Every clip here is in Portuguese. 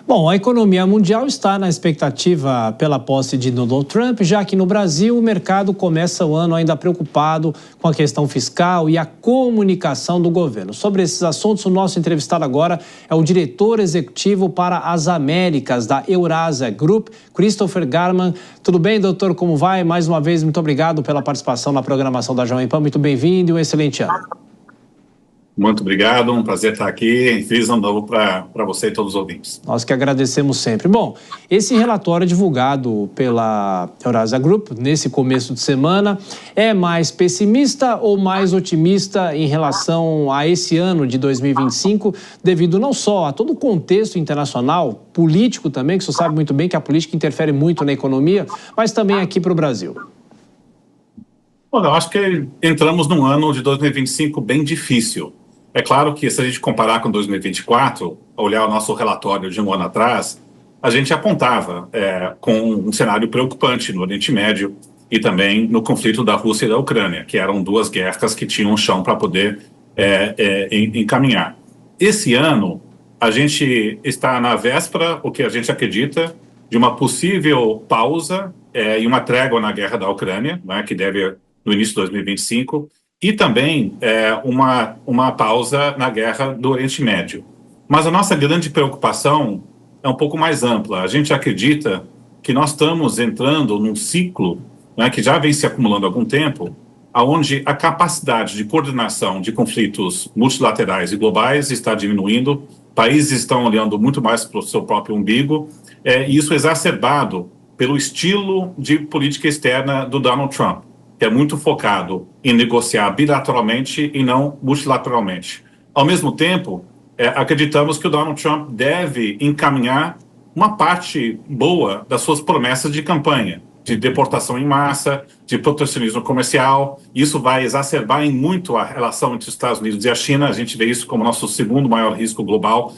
Bom, a economia mundial está na expectativa pela posse de Donald Trump, já que no Brasil o mercado começa o ano ainda preocupado com a questão fiscal e a comunicação do governo. Sobre esses assuntos, o nosso entrevistado agora é o diretor executivo para as Américas da Eurasia Group, Christopher Garman. Tudo bem, doutor? Como vai? Mais uma vez, muito obrigado pela participação na programação da Jovem Pan. Muito bem-vindo e um excelente ano. Muito obrigado, um prazer estar aqui. Feliz ano novo para você e todos os ouvintes. Nós que agradecemos sempre. Bom, esse relatório divulgado pela Eurasia Group nesse começo de semana é mais pessimista ou mais otimista em relação a esse ano de 2025, devido não só a todo o contexto internacional, político também, que você sabe muito bem que a política interfere muito na economia, mas também aqui para o Brasil? Bom, eu acho que entramos num ano de 2025 bem difícil. É claro que se a gente comparar com 2024, olhar o nosso relatório de um ano atrás, a gente apontava com um cenário preocupante no Oriente Médio e também no conflito da Rússia e da Ucrânia, que eram duas guerras que tinham chão para poder encaminhar. Esse ano, a gente está na véspera, o que a gente acredita, de uma possível pausa e uma trégua na guerra da Ucrânia, né, que deve no início de 2025, e também uma pausa na guerra do Oriente Médio. Mas a nossa grande preocupação é um pouco mais ampla. A gente acredita que nós estamos entrando num ciclo, né, que já vem se acumulando há algum tempo, onde a capacidade de coordenação de conflitos multilaterais e globais está diminuindo, países estão olhando muito mais para o seu próprio umbigo, e isso é exacerbado pelo estilo de política externa do Donald Trump, que é muito focado em negociar bilateralmente e não multilateralmente. Ao mesmo tempo, acreditamos que o Donald Trump deve encaminhar uma parte boa das suas promessas de campanha, de deportação em massa, de protecionismo comercial. Isso vai exacerbar em muito a relação entre os Estados Unidos e a China. A gente vê isso como nosso segundo maior risco global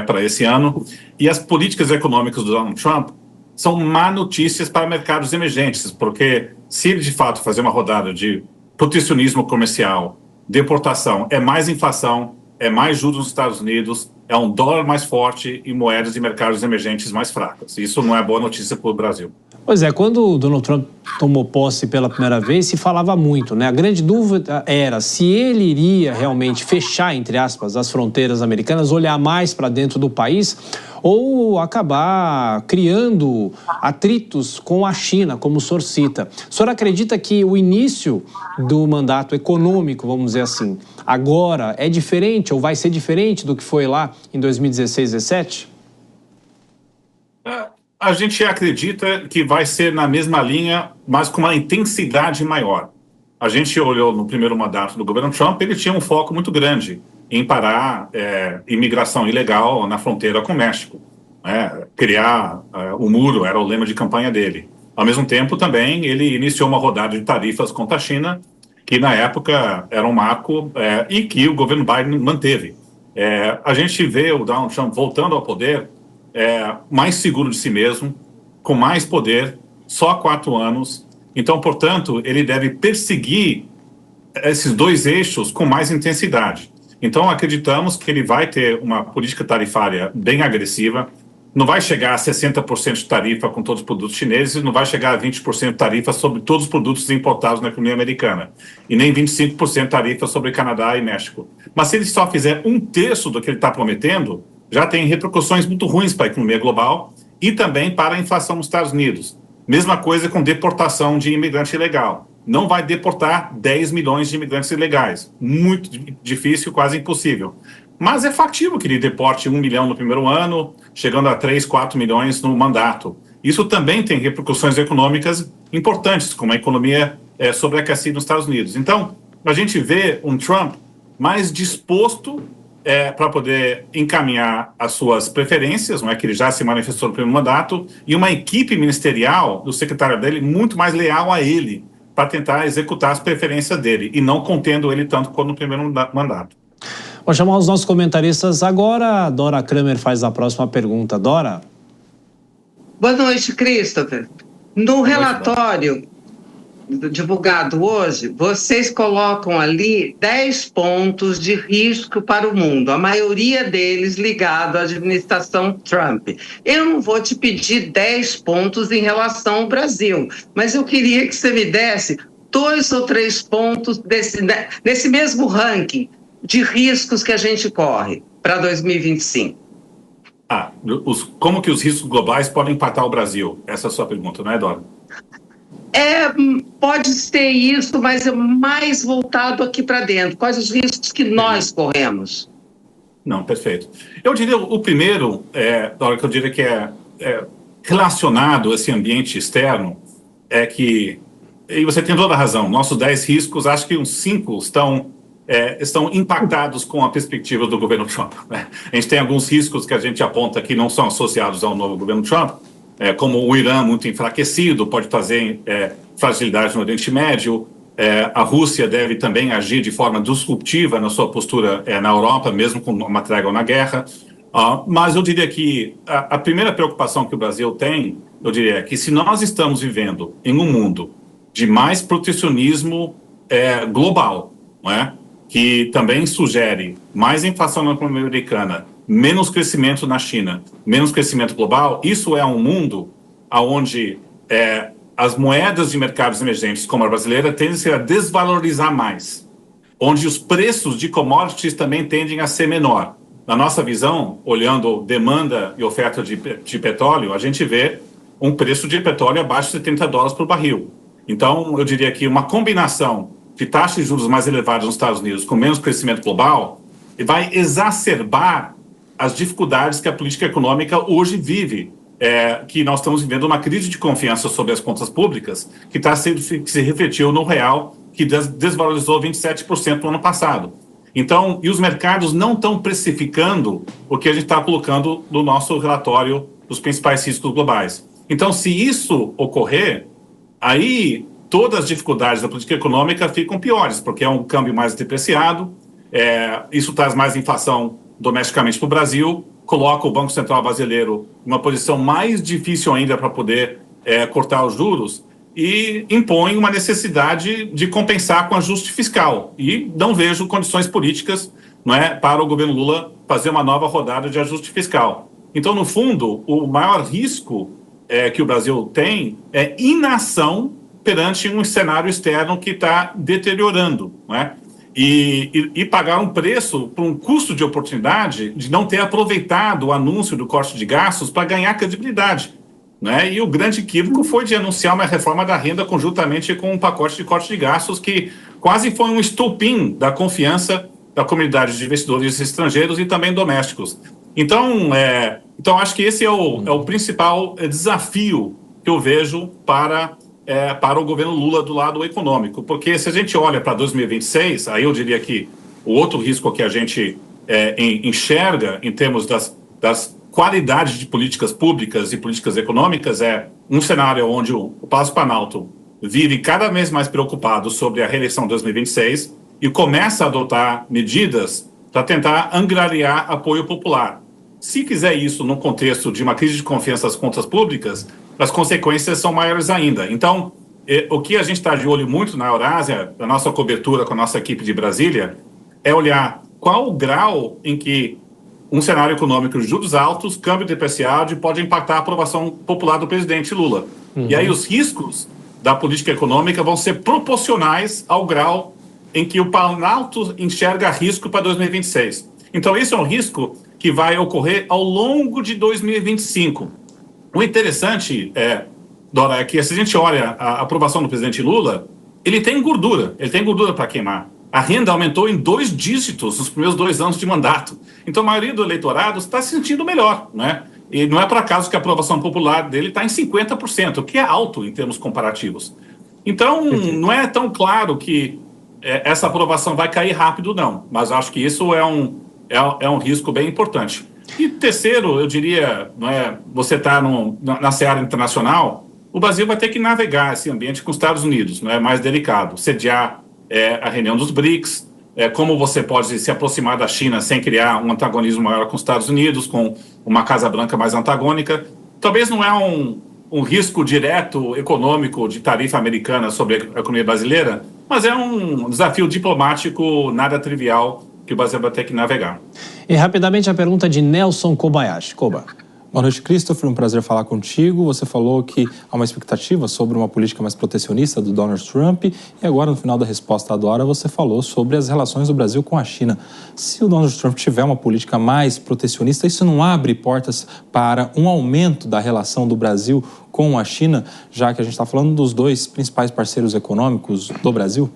para esse ano. E as políticas econômicas do Donald Trump são má notícias para mercados emergentes, porque se ele de fato fazer uma rodada de protecionismo comercial, deportação, é mais inflação, é mais juros nos Estados Unidos, é um dólar mais forte e moedas de mercados emergentes mais fracas. Isso não é boa notícia para o Brasil. Pois é, quando o Donald Trump tomou posse pela primeira vez, se falava muito, né? A grande dúvida era se ele iria realmente fechar, entre aspas, as fronteiras americanas, olhar mais para dentro do país ou acabar criando atritos com a China, como o senhor cita. O senhor acredita que o início do mandato econômico, vamos dizer assim, agora é diferente ou vai ser diferente do que foi lá em 2016, 2017? A gente acredita que vai ser na mesma linha, mas com uma intensidade maior. A gente olhou no primeiro mandato do governo Trump, ele tinha um foco muito grande em parar imigração ilegal na fronteira com o México. Criar o muro era o lema de campanha dele. Ao mesmo tempo, também, ele iniciou uma rodada de tarifas contra a China, que na época era um marco e que o governo Biden manteve. A gente vê o Donald Trump voltando ao poder mais seguro de si mesmo, com mais poder, só há 4 anos. Então, portanto, ele deve perseguir esses dois eixos com mais intensidade. Então, acreditamos que ele vai ter uma política tarifária bem agressiva, não vai chegar a 60% de tarifa com todos os produtos chineses, não vai chegar a 20% de tarifa sobre todos os produtos importados na economia americana, e nem 25% de tarifa sobre Canadá e México. Mas se ele só fizer 1/3 do que ele está prometendo, já tem repercussões muito ruins para a economia global e também para a inflação nos Estados Unidos. Mesma coisa com deportação de imigrante ilegal. Não vai deportar 10 milhões de imigrantes ilegais. Muito difícil, quase impossível. Mas é factível que ele deporte 1 milhão no primeiro ano, chegando a 3, 4 milhões no mandato. Isso também tem repercussões econômicas importantes, como a economia sobreaquecida nos Estados Unidos. Então, a gente vê um Trump mais disposto para poder encaminhar as suas preferências, não é que ele já se manifestou no primeiro mandato, e uma equipe ministerial do secretário dele muito mais leal a ele, para tentar executar as preferências dele, e não contendo ele tanto quanto no primeiro mandato. Vou chamar os nossos comentaristas agora. A Dora Kramer faz a próxima pergunta. Dora? Boa noite, Christopher. No relatório divulgado hoje, vocês colocam ali 10 pontos de risco para o mundo, a maioria deles ligado à administração Trump. Eu não vou te pedir 10 pontos em relação ao Brasil, mas eu queria que você me desse 2 ou 3 pontos nesse mesmo ranking de riscos que a gente corre para 2025. Como que os riscos globais podem impactar o Brasil? Essa é a sua pergunta, não é, Dora? Pode ser isso, mas é mais voltado aqui para dentro. Quais os riscos que nós corremos? Não, perfeito. Eu diria, o primeiro, Dora, que eu diria que é relacionado a esse ambiente externo, é que, e você tem toda a razão, nossos 10 riscos, acho que uns 5 estão impactados com a perspectiva do governo Trump, né? A gente tem alguns riscos que a gente aponta que não são associados ao novo governo Trump, como o Irã muito enfraquecido, pode trazer fragilidade no Oriente Médio. A Rússia deve também agir de forma disruptiva na sua postura na Europa, mesmo com uma trégua na guerra. Mas eu diria que a primeira preocupação que o Brasil tem, eu diria, é que se nós estamos vivendo em um mundo de mais protecionismo global, não é? Que também sugere mais inflação na economia americana, menos crescimento na China, menos crescimento global, isso é um mundo onde as moedas de mercados emergentes, como a brasileira, tendem a desvalorizar mais, onde os preços de commodities também tendem a ser menor. Na nossa visão, olhando demanda e oferta de petróleo, a gente vê um preço de petróleo abaixo de $70 por barril. Então, eu diria que uma combinação de taxas de juros mais elevadas nos Estados Unidos com menos crescimento global vai exacerbar as dificuldades que a política econômica hoje vive, que nós estamos vivendo uma crise de confiança sobre as contas públicas que se refletiu no real, que desvalorizou 27% no ano passado. Então, e os mercados não estão precificando o que a gente está colocando no nosso relatório dos principais riscos globais. Então, se isso ocorrer, aí todas as dificuldades da política econômica ficam piores, porque é um câmbio mais depreciado, isso traz mais inflação domesticamente para o Brasil, coloca o Banco Central brasileiro em uma posição mais difícil ainda para poder cortar os juros e impõe uma necessidade de compensar com ajuste fiscal. E não vejo condições políticas, não é, para o governo Lula fazer uma nova rodada de ajuste fiscal. Então, no fundo, o maior risco que o Brasil tem é inação perante um cenário externo que está deteriorando, não é? E pagar um preço por um custo de oportunidade de não ter aproveitado o anúncio do corte de gastos para ganhar credibilidade, né? E o grande equívoco foi de anunciar uma reforma da renda conjuntamente com um pacote de corte de gastos que quase foi um estopim da confiança da comunidade de investidores estrangeiros e também domésticos. Então acho que esse é o principal desafio que eu vejo para o governo Lula do lado econômico, porque se a gente olha para 2026, aí eu diria que o outro risco que a gente enxerga em termos das qualidades de políticas públicas e políticas econômicas é um cenário onde o Palácio Planalto vive cada vez mais preocupado sobre a reeleição de 2026 e começa a adotar medidas para tentar angariar apoio popular. Se fizer isso no contexto de uma crise de confiança das contas públicas, as consequências são maiores ainda. Então, o que a gente está de olho muito na Eurásia, na nossa cobertura com a nossa equipe de Brasília, é olhar qual o grau em que um cenário econômico de juros altos, câmbio depreciado, pode impactar a aprovação popular do presidente Lula. Uhum. E aí os riscos da política econômica vão ser proporcionais ao grau em que o Planalto enxerga risco para 2026. Então, esse é um risco que vai ocorrer ao longo de 2025. O interessante, Dora, é que se a gente olha a aprovação do presidente Lula, ele tem gordura para queimar. A renda aumentou em 2 dígitos nos primeiros 2 anos de mandato. Então, a maioria do eleitorado está se sentindo melhor, né? E não é por acaso que a aprovação popular dele está em 50%, o que é alto em termos comparativos. Então, não é tão claro que essa aprovação vai cair rápido, não. Mas acho que isso é um risco bem importante. E terceiro, eu diria, não é, você está na seara internacional, o Brasil vai ter que navegar esse ambiente com os Estados Unidos, não é mais delicado, sediar a reunião dos BRICS, como você pode se aproximar da China sem criar um antagonismo maior com os Estados Unidos, com uma Casa Branca mais antagônica. Talvez não é um um risco direto econômico de tarifa americana sobre a economia brasileira, mas é um desafio diplomático nada trivial que o Brasil vai ter que navegar. E rapidamente a pergunta de Nelson Kobayashi. Koba. Boa noite, Christopher. Um prazer falar contigo. Você falou que há uma expectativa sobre uma política mais protecionista do Donald Trump e agora, no final da resposta à Dora, você falou sobre as relações do Brasil com a China. Se o Donald Trump tiver uma política mais protecionista, isso não abre portas para um aumento da relação do Brasil com a China, já que a gente está falando dos dois principais parceiros econômicos do Brasil?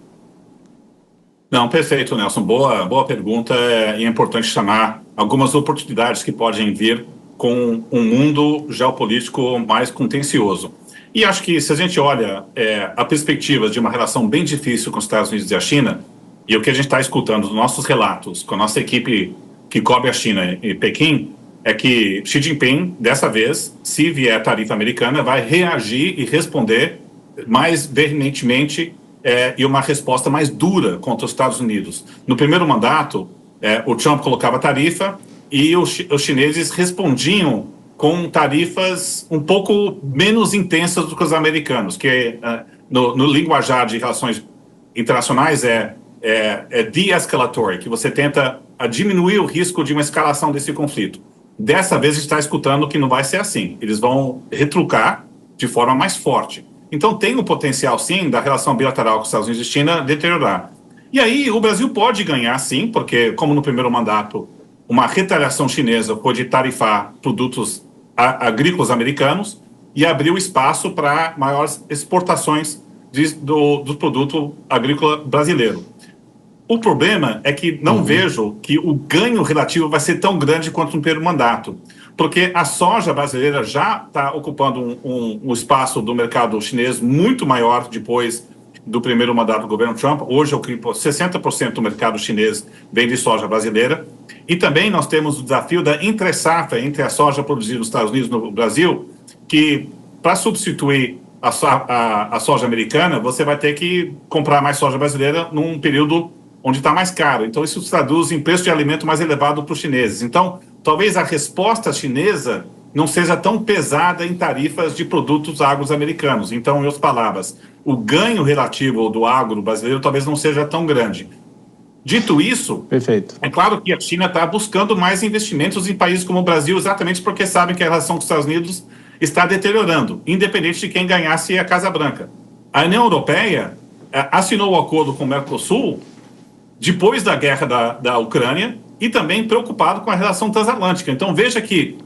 Não, perfeito, Nelson. Boa pergunta. É importante chamar algumas oportunidades que podem vir com um mundo geopolítico mais contencioso. E acho que se a gente olha a perspectiva de uma relação bem difícil com os Estados Unidos e a China, e o que a gente está escutando nos nossos relatos com a nossa equipe que cobre a China e Pequim, é que Xi Jinping, dessa vez, se vier tarifa americana, vai reagir e responder mais veementemente e uma resposta mais dura contra os Estados Unidos. No primeiro mandato, o Trump colocava tarifa e os chineses respondiam com tarifas um pouco menos intensas do que os americanos, que no linguajar de relações internacionais é de-escalatory, que você tenta diminuir o risco de uma escalação desse conflito. Dessa vez a gente está escutando que não vai ser assim. Eles vão retrucar de forma mais forte. Então tem o potencial, sim, da relação bilateral com os Estados Unidos e China deteriorar. E aí o Brasil pode ganhar, sim, porque, como no primeiro mandato, uma retaliação chinesa pode tarifar produtos agrícolas americanos e abriu espaço para maiores exportações do produto agrícola brasileiro. O problema é que não vejo que o ganho relativo vai ser tão grande quanto no primeiro mandato, porque a soja brasileira já está ocupando um espaço do mercado chinês muito maior depois do primeiro mandato do governo Trump. Hoje, 60% do mercado chinês vem de soja brasileira. E também nós temos o desafio da entre-safra entre a soja produzida nos Estados Unidos e no Brasil, que para substituir a soja americana, você vai ter que comprar mais soja brasileira num período onde está mais caro. Então, isso se traduz em preço de alimento mais elevado para os chineses. Então, talvez a resposta chinesa não seja tão pesada em tarifas de produtos agro-americanos. Então, em outras palavras, o ganho relativo do agro brasileiro talvez não seja tão grande. Dito isso, perfeito. É claro que a China está buscando mais investimentos em países como o Brasil, exatamente porque sabem que a relação com os Estados Unidos está deteriorando, independente de quem ganhasse a Casa Branca. A União Europeia assinou o acordo com o Mercosul depois da guerra da Ucrânia e também preocupado com a relação transatlântica. Então veja que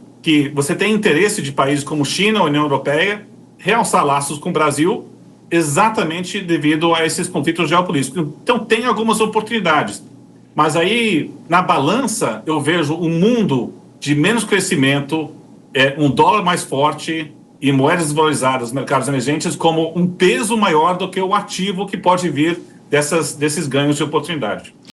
você tem interesse de países como China ou União Europeia realçar laços com o Brasil exatamente devido a esses conflitos geopolíticos. Então tem algumas oportunidades, mas aí na balança eu vejo um mundo de menos crescimento, um dólar mais forte e moedas desvalorizadas nos mercados emergentes como um peso maior do que o ativo que pode vir desses ganhos de oportunidade.